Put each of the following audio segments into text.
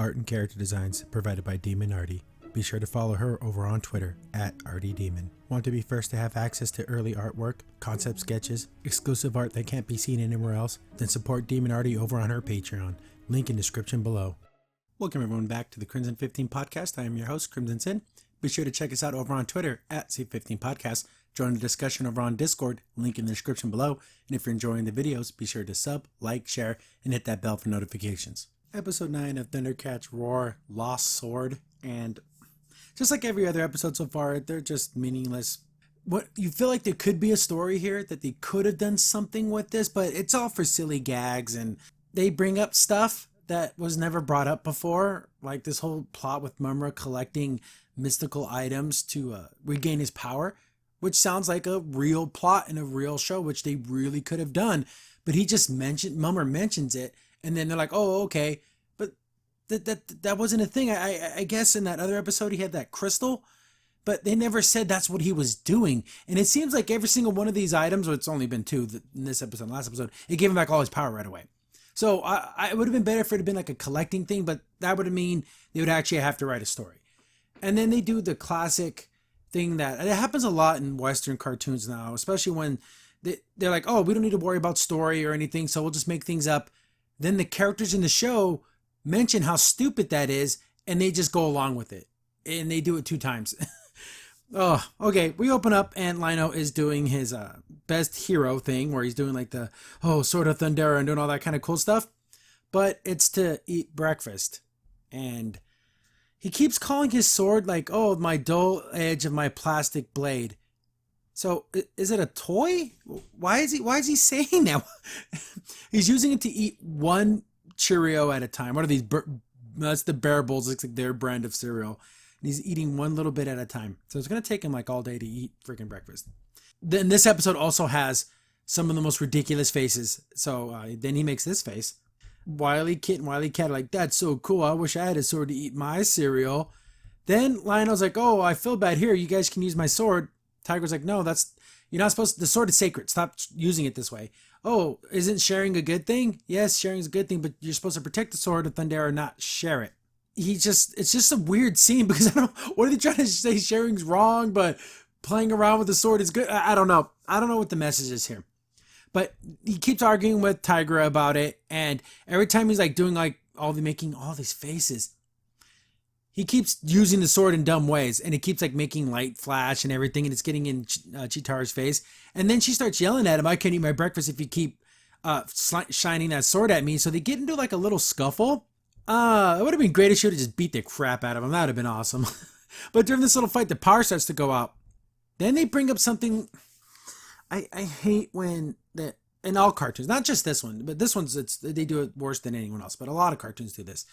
art and character designs provided by Demon Artie. Be sure to follow her over on Twitter at ArtieDemon. Want to be first to have access to early artwork, concept sketches, exclusive art that can't be seen anywhere else? Then support Demon Artie over on her Patreon. Link in description below. Welcome everyone back to the Crimson 15 Podcast. I am your host, Crimson Sin. Be sure to check us out over on Twitter at C15 Podcast. Join the discussion over on Discord, link in the description below. And if you're enjoying the videos, be sure to sub, like, share, and hit that bell for notifications. Episode 9 of Thundercats Roar, Lost Sword, and just like every other episode so far, they're just meaningless. What you feel like there could be a story here, that they could have done something with this, but it's all for silly gags, and they bring up stuff that was never brought up before, like this whole plot with Mumra collecting mystical items to regain his power, which sounds like a real plot in a real show, which they really could have done. But he just Mumra mentions it, and then they're like, oh, okay. But that wasn't a thing. I guess in that other episode he had that crystal, but they never said that's what he was doing. And it seems like every single one of these items, well, it's only been two in this episode and last episode, it gave him back all his power right away. So it would have been better if it had been like a collecting thing, but that would have mean they would actually have to write a story. And then they do the classic thing that it happens a lot in Western cartoons now, especially when they're like, oh, we don't need to worry about story or anything, so we'll just make things up. Then the characters in the show mention how stupid that is, and they just go along with it. And they do it 2 times. Oh, okay. We open up, and Lino is doing his best hero thing, where he's doing like the, Sword of Thundera and doing all that kind of cool stuff. But it's to eat breakfast. And he keeps calling his sword like, oh, my dull edge of my plastic blade. So is it a toy? Why is he saying that? He's using it to eat one Cheerio at a time. What are these? That's the Bear Bowls. Looks like their brand of cereal. And he's eating one little bit at a time. So it's going to take him like all day to eat freaking breakfast. Then this episode also has some of the most ridiculous faces. So then he makes this face. Wily Kit and Wily Cat are like, that's so cool. I wish I had a sword to eat my cereal. Then Lionel's like, oh, I feel bad. Here, you guys can use my sword. Tiger's like, no, you're not supposed to, the sword is sacred. Stop using it this way. Oh, isn't sharing a good thing? Yes, sharing is a good thing, but you're supposed to protect the sword of Thundera, not share it. It's just a weird scene because I don't know, what are they trying to say? Sharing's wrong, but playing around with the sword is good. I don't know. I don't know what the message is here. But he keeps arguing with Tiger about it, and every time he's like doing like making all these faces, he keeps using the sword in dumb ways, and it keeps like making light flash and everything, and it's getting in Chitara's face. And then she starts yelling at him, I can't eat my breakfast if you keep shining that sword at me. So they get into like a little scuffle. It would have been great if she would have just beat the crap out of him. That would have been awesome. But during this little fight, the power starts to go out. Then they bring up something I hate when in all cartoons, not just this one, but this one's they do it worse than anyone else. But a lot of cartoons do this.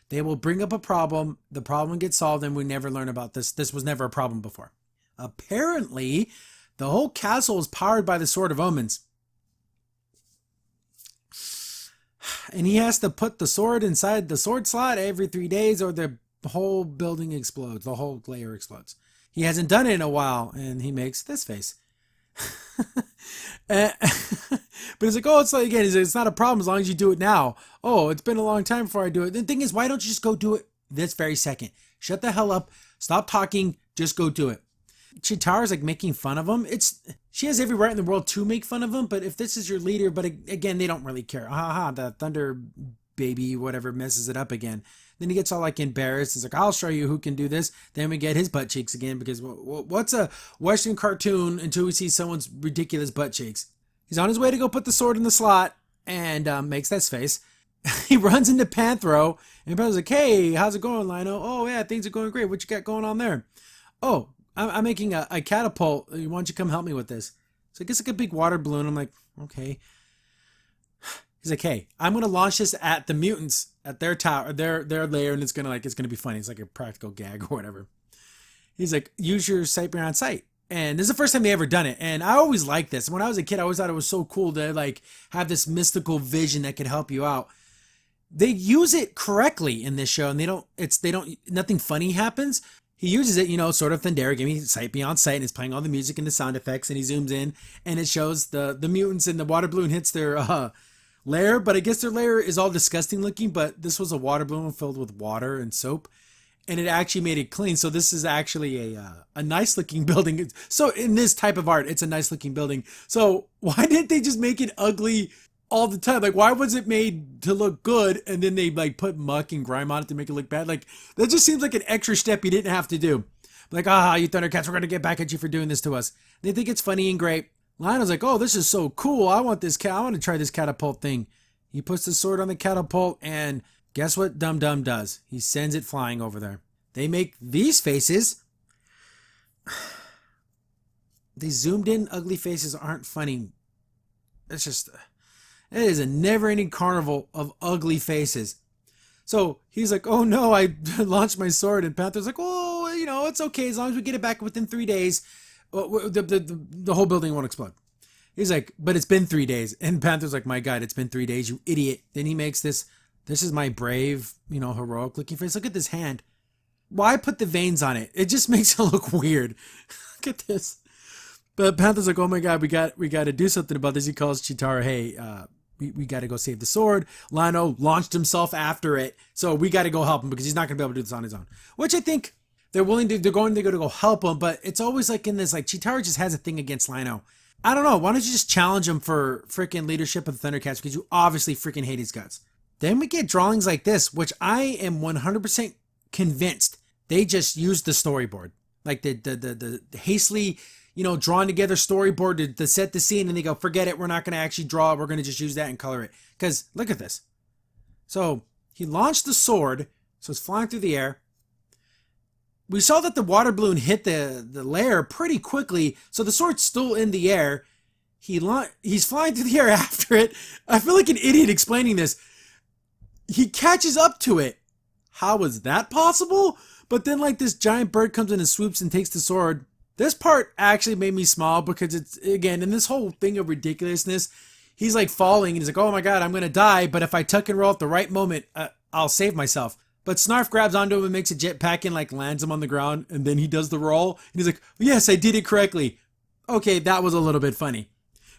They will bring up a problem, the problem gets solved, and we never learn about this. This was never a problem before. Apparently, the whole castle is powered by the Sword of Omens. And he has to put the sword inside the sword slot every 3 days or the whole building explodes, the whole layer explodes. He hasn't done it in a while, and he makes this face. But it's like, oh, it's like, again, it's not a problem as long as you do it now. Oh, it's been a long time before I do it. The thing is, why don't you just go do it this very second? Shut the hell up. Stop talking. Just go do it. Chitara's like making fun of him. She has every right in the world to make fun of him, but if this is your leader, but again, they don't really care. The Thunder baby, whatever, messes it up again. Then he gets all like embarrassed. He's like, I'll show you who can do this. Then we get his butt cheeks again, because what's a Western cartoon until we see someone's ridiculous butt cheeks? He's on his way to go put the sword in the slot and makes this face. He runs into Panthro, and Panthro's like, hey, how's it going, Lino? Oh, yeah, things are going great. What you got going on there? Oh, I'm making a catapult. Why don't you come help me with this? So I guess like a big water balloon. I'm like, okay. He's like, hey, I'm going to launch this at the mutants, at their tower, their lair, and it's going to be funny. It's like a practical gag or whatever. He's like, use your sight beyond sight. And this is the first time they ever done it. And I always liked this. When I was a kid, I always thought it was so cool to like have this mystical vision that could help you out. They use it correctly in this show, and nothing funny happens. He uses it, sort of Thundera, give me sight beyond sight, and he's playing all the music and the sound effects, and he zooms in, and it shows the mutants, and the water balloon hits their lair, but I guess their lair is all disgusting looking, but this was a water balloon filled with water and soap, and it actually made it clean. So this is actually a nice looking building. So in this type of art, it's a nice looking building. So why didn't they just make it ugly all the time? Like, why was it made to look good and then they like put muck and grime on it to make it look bad? Like, that just seems like an extra step you didn't have to do. Like, you Thundercats, we're gonna get back at you for doing this to us. They think it's funny and great. Lionel's like, oh, this is so cool. I want to try this catapult thing. He puts the sword on the catapult, and guess what Dum Dum does? He sends it flying over there. They make these faces. These zoomed in ugly faces aren't funny. It's just, it is a never-ending carnival of ugly faces. So he's like, oh no, I launched my sword, and Panther's like, oh, it's okay as long as we get it back within 3 days. The whole building won't explode. He's like, but it's been 3 days. And Panther's like, my God, it's been 3 days, you idiot. Then he makes this is my brave, heroic looking face. Look at this hand. Why put the veins on it? It just makes it look weird. Look at this. But Panther's like, oh my God, we got to do something about this. He calls Chitara, hey, we got to go save the sword. Lionel launched himself after it. So we got to go help him because he's not going to be able to do this on his own. Which I think they're going to go help him, but it's always like in this, like Chitara just has a thing against Lino. I don't know. Why don't you just challenge him for freaking leadership of the Thundercats, because you obviously freaking hate his guts. Then we get drawings like this, which I am 100% convinced they just used the storyboard. Like the hastily, drawn together storyboard to set the scene, and they go, forget it, we're not going to actually draw it, we're going to just use that and color it. Because look at this. So he launched the sword, so it's flying through the air. We saw that the water balloon hit the lair pretty quickly, so the sword's still in the air. He's flying through the air after it. I feel like an idiot explaining this. He catches up to it. How is that possible? But then like this giant bird comes in and swoops and takes the sword. This part actually made me smile because it's, again, in this whole thing of ridiculousness, he's like falling and he's like, oh my God, I'm going to die. But if I tuck and roll at the right moment, I'll save myself. But Snarf grabs onto him and makes a jetpack and like lands him on the ground. And then he does the roll. And he's like, yes, I did it correctly. Okay, that was a little bit funny.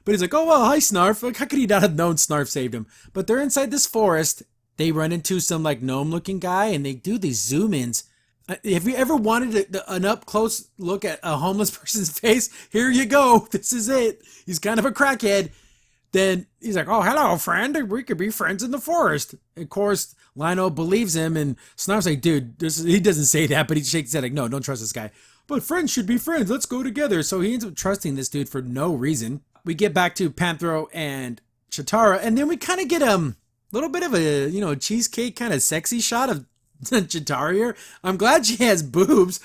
But he's like, oh, well, hi, Snarf. Like, how could he not have known Snarf saved him? But they're inside this forest. They run into some like gnome looking guy and they do these zoom ins. If you ever wanted an up close look at a homeless person's face, here you go. This is it. He's kind of a crackhead. Then he's like, oh, hello, friend. We could be friends in the forest. Of course, Lionel believes him, and Snarf's like, dude, he doesn't say that, but he shakes his head like, no, don't trust this guy. But friends should be friends. Let's go together. So he ends up trusting this dude for no reason. We get back to Panthro and Chitara, and then we kind of get a little bit of a, cheesecake kind of sexy shot of Chitara here. I'm glad she has boobs.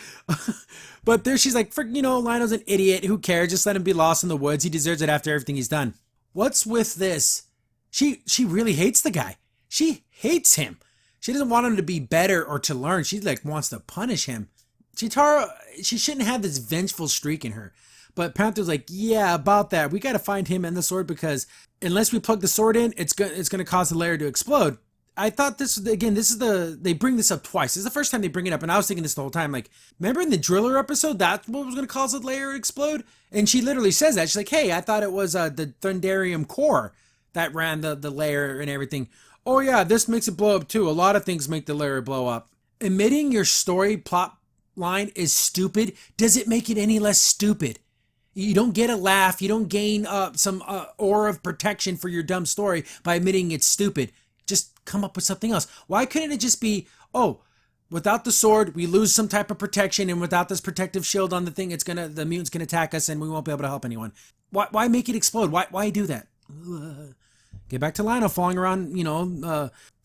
But there she's like, Lionel's an idiot. Who cares? Just let him be lost in the woods. He deserves it after everything he's done. What's with this? She really hates the guy. She hates him. She doesn't want him to be better or to learn. She like wants to punish him. Chitara, she shouldn't have this vengeful streak in her. But Panther's like, yeah, about that. We got to find him and the sword because unless we plug the sword in, it's going to cause the lair to explode. I thought they bring this up twice. This is the first time they bring it up, and I was thinking this the whole time. Like, remember in the Driller episode, that's what was going to cause the lair to explode? And she literally says that. She's like, hey, I thought it was the Thundarium core that ran the lair and everything. Oh yeah, this makes it blow up too. A lot of things make the lair blow up. Admitting your story plot line is stupid, does it make it any less stupid? You don't get a laugh. You don't gain some aura of protection for your dumb story by admitting it's stupid. Just come up with something else. Why couldn't it just be, oh, without the sword, we lose some type of protection, and without this protective shield on the thing, the mutant's gonna attack us, and we won't be able to help anyone. Why make it explode? Why do that? Get back to Lionel falling around,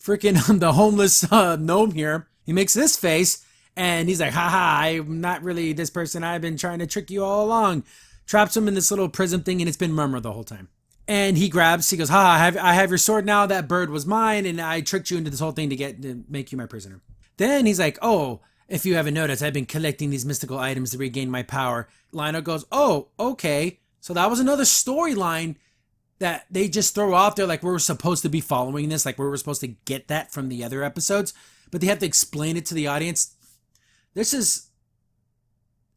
freaking the homeless gnome here. He makes this face, and he's like, haha, I'm not really this person. I've been trying to trick you all along. Traps him in this little prism thing, and it's been Murmur the whole time. And he goes, I have your sword now. That bird was mine, and I tricked you into this whole thing to make you my prisoner. Then he's like, oh, if you haven't noticed, I've been collecting these mystical items to regain my power. Lionel goes, oh, okay. So that was another storyline that they just throw out there like we were supposed to be following this, like we were supposed to get that from the other episodes, but they have to explain it to the audience. This is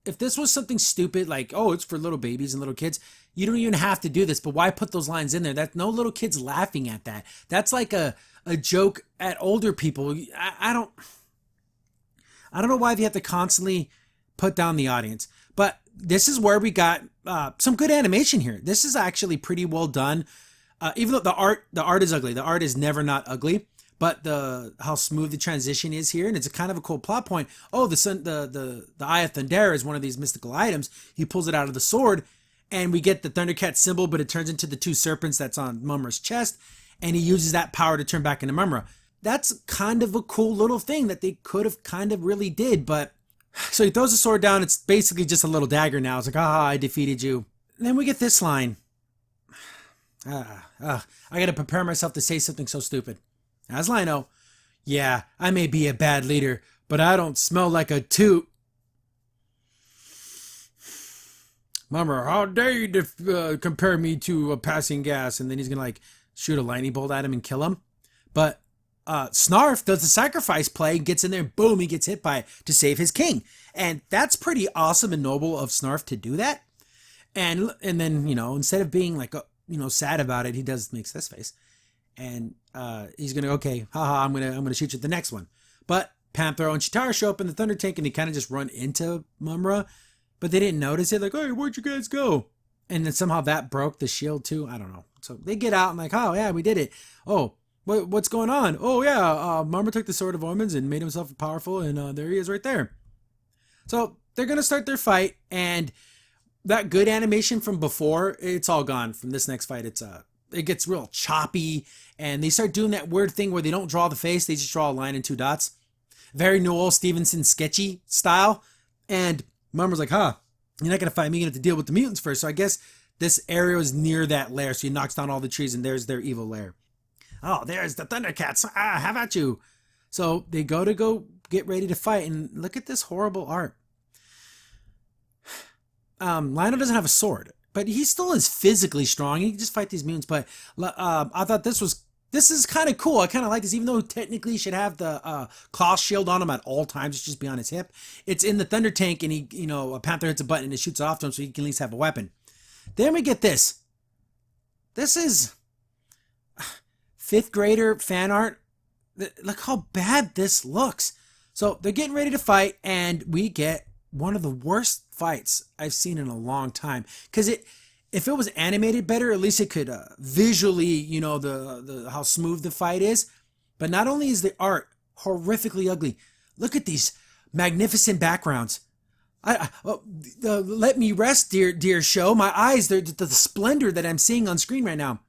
if this was something stupid like, oh, it's for little babies and little kids, you don't even have to do this. But why put those lines in there? That no little kids laughing at that. That's like a joke at older people. I don't know why they have to constantly put down the audience. But this is where we got some good animation here. This is actually pretty well done. Even though the art is ugly. The art is never not ugly. But how smooth the transition is here, and it's a kind of a cool plot point. Oh, the Eye of Thundera is one of these mystical items. He pulls it out of the sword, and we get the Thundercat symbol, but it turns into the two serpents that's on Mumra's chest, and he uses that power to turn back into Mumra. That's kind of a cool little thing that they could have kind of really did, but so he throws the sword down. It's basically just a little dagger now. It's like, I defeated you. And then we get this line. I gotta prepare myself to say something so stupid. As Lino, yeah, I may be a bad leader, but I don't smell like a toot. Mumra, how dare you compare me to a passing gas? And then he's gonna like shoot a lightning bolt at him and kill him. But Snarf does the sacrifice play, gets in there, and boom, he gets hit by it to save his king. And that's pretty awesome and noble of Snarf to do that. And then, instead of being like, sad about it, he makes this face. And he's gonna, okay, haha, I'm gonna shoot you at the next one. But Panthro and Chitara show up in the Thunder Tank, and they kind of just run into Mumra, but they didn't notice it. Like, hey, where'd you guys go? And then somehow that broke the shield too. I don't know. So they get out and like, oh yeah, we did it. Oh, what's going on? Oh yeah, Mumra took the Sword of Omens and made himself powerful, and there he is right there. So they're gonna start their fight, and that good animation from before, it's all gone from this next fight. It gets real choppy, and they start doing that weird thing where they don't draw the face, they just draw a line and two dots. Very Noel Stevenson sketchy style. And Mumra's like, you're not going to fight me, you're going to have to deal with the mutants first. So I guess this area is near that lair, so he knocks down all the trees, and there's their evil lair. Oh, there's the Thundercats. How about you? So they go get ready to fight, and look at this horrible art. Lionel doesn't have a sword, but he still is physically strong. He can just fight these mutants. But I thought this is kind of cool. I kind of like this, even though technically he should have the claw shield on him at all times. It's just be on his hip. It's in the Thunder Tank, and a Panther hits a button and it shoots off to him, so he can at least have a weapon. Then we get this. This is 5th grader fan art. Look how bad this looks. So they're getting ready to fight, and we get one of the worst fights I've seen in a long time. Because if it was animated better, at least it could visually, the how smooth the fight is. But not only is the art horrifically ugly, look at these magnificent backgrounds. Let me rest, dear show. My eyes, the splendor that I'm seeing on screen right now.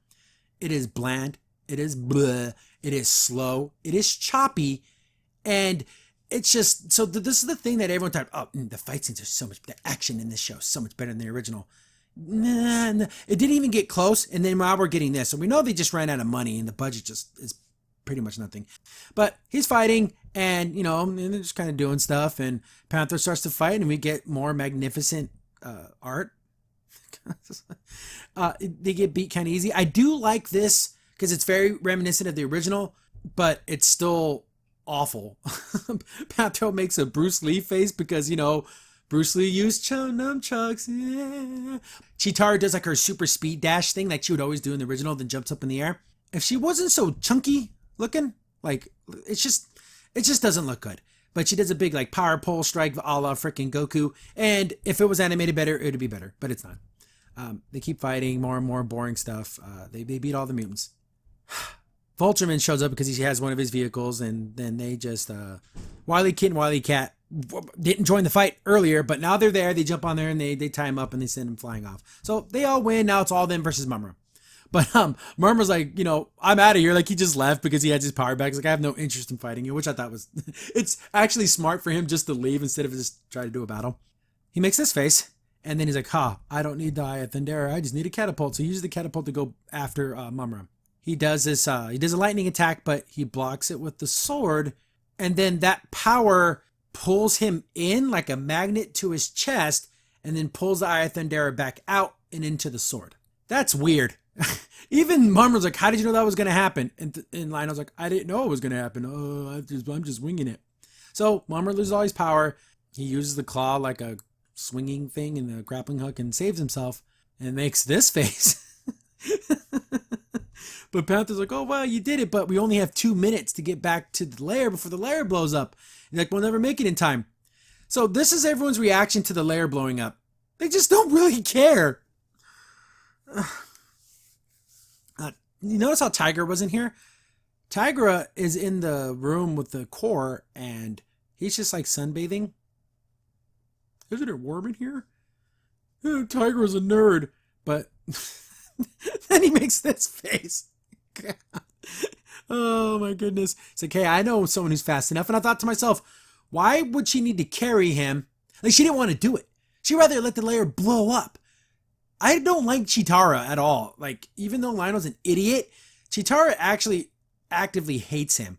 It is bland. It is bleh. It is slow. It is choppy. And it's just, so this is the thing that everyone thought, the fight scenes are so much, the action in this show is so much better than the original. Nah, it didn't even get close, and then now we're getting this. So we know they just ran out of money, and the budget just is pretty much nothing. But he's fighting, and, and they're just kind of doing stuff, and Panther starts to fight, and we get more magnificent art. They get beat kind of easy. I do like this, because it's very reminiscent of the original, but it's still awful. Panther makes a Bruce Lee face because, Bruce Lee used nunchucks. Yeah. Chitara does like her super speed dash thing like she would always do in the original, then jumps up in the air. If she wasn't so chunky looking, like it just doesn't look good. But she does a big like power pole strike a la freaking Goku. And if it was animated better, it would be better. But it's not. They keep fighting more and more boring stuff. They beat all the mutants. Vultureman shows up because he has one of his vehicles, and then they just Wily Kid and Wily Cat didn't join the fight earlier, but now they're there. They jump on there and they tie him up and they send him flying off. So they all win. Now it's all them versus Mumra. But Murmur's like, I'm out of here. Like he just left because he has his power back. He's like, I have no interest in fighting you, which I thought was it's actually smart for him just to leave instead of just try to do a battle. He makes this face. And then he's like, I don't need the Eye of Thundera. I just need a catapult. So he uses the catapult to go after Mumra. He does this, he does a lightning attack, but he blocks it with the sword. And then that power pulls him in like a magnet to his chest and then pulls the Eye of Thundera back out and into the sword. That's weird. Even Mumra's like, how did you know that was going to happen? And Lionel's like, I didn't know it was going to happen. I'm just winging it. So Mumra loses all his power. He uses the claw like a swinging thing and the grappling hook and saves himself and makes this face. But Panther's like, oh, well, you did it, but we only have 2 minutes to get back to the lair before the lair blows up. And like, we'll never make it in time. So this is everyone's reaction to the lair blowing up. They just don't really care. You notice how Tiger was in here? Tigra is in the room with the core, and he's just like sunbathing. Isn't it warm in here? Tigra's a nerd, but then he makes this face. Oh my goodness. It's like, hey, I know someone who's fast enough. And I thought to myself, why would she need to carry him? Like, she didn't want to do it. She'd rather let the lair blow up. I don't like Cheetara at all. Like, even though Lionel's an idiot, Cheetara actually actively hates him.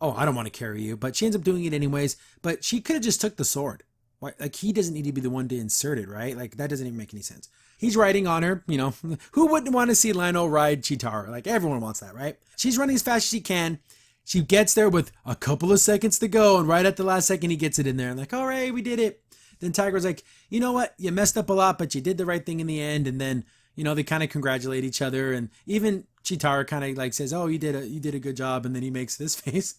Oh, I don't want to carry you. But she ends up doing it anyways. But she could have just took the sword. Like, he doesn't need to be the one to insert it, right? Like, that doesn't even make any sense. He's riding on her, you know. Who wouldn't want to see Lionel ride Cheetara? Like, everyone wants that, right? She's running as fast as she can. She gets there with a couple of seconds to go, and right at the last second, he gets it in there. And like, all right, we did it. Then Tiger's like, you know what? You messed up a lot, but you did the right thing in the end. And then, you know, they kind of congratulate each other. And even Cheetara kind of like says, oh, you did a good job. And then he makes this face.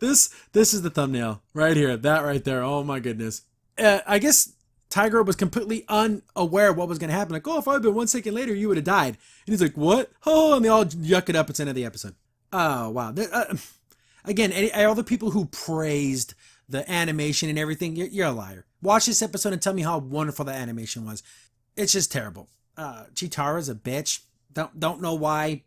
This is the thumbnail right here. That right there. Oh my goodness. I guess Tiger was completely unaware of what was going to happen. Like, oh, if I had been 1 second later, you would have died. And he's like, what? Oh, and they all yuck it up at the end of the episode. Oh, wow. Again, all the people who praised the animation and everything, you're a liar. Watch this episode and tell me how wonderful the animation was. It's just terrible. Cheetara's a bitch. Don't know why.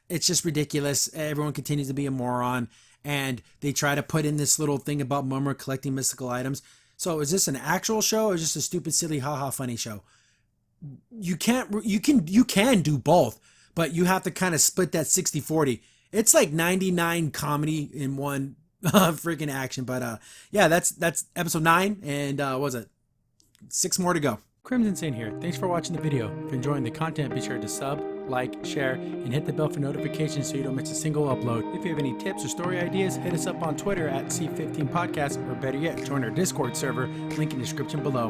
It's just ridiculous. Everyone continues to be a moron. And they try to put in this little thing about Mummer collecting mystical items. So is this an actual show or just a stupid, silly, haha funny show? You can do both, but you have to kind of split that 60-40. It's like 99 comedy in one freaking action. But yeah, that's episode 9, and what was it? 6 more to go. Crimson Saint here. Thanks for watching the video. If you're enjoying the content, be sure to sub, like, share, and hit the bell for notifications so you don't miss a single upload. If you have any tips or story ideas, hit us up on Twitter at C15Podcast, or better yet, join our Discord server, link in the description below.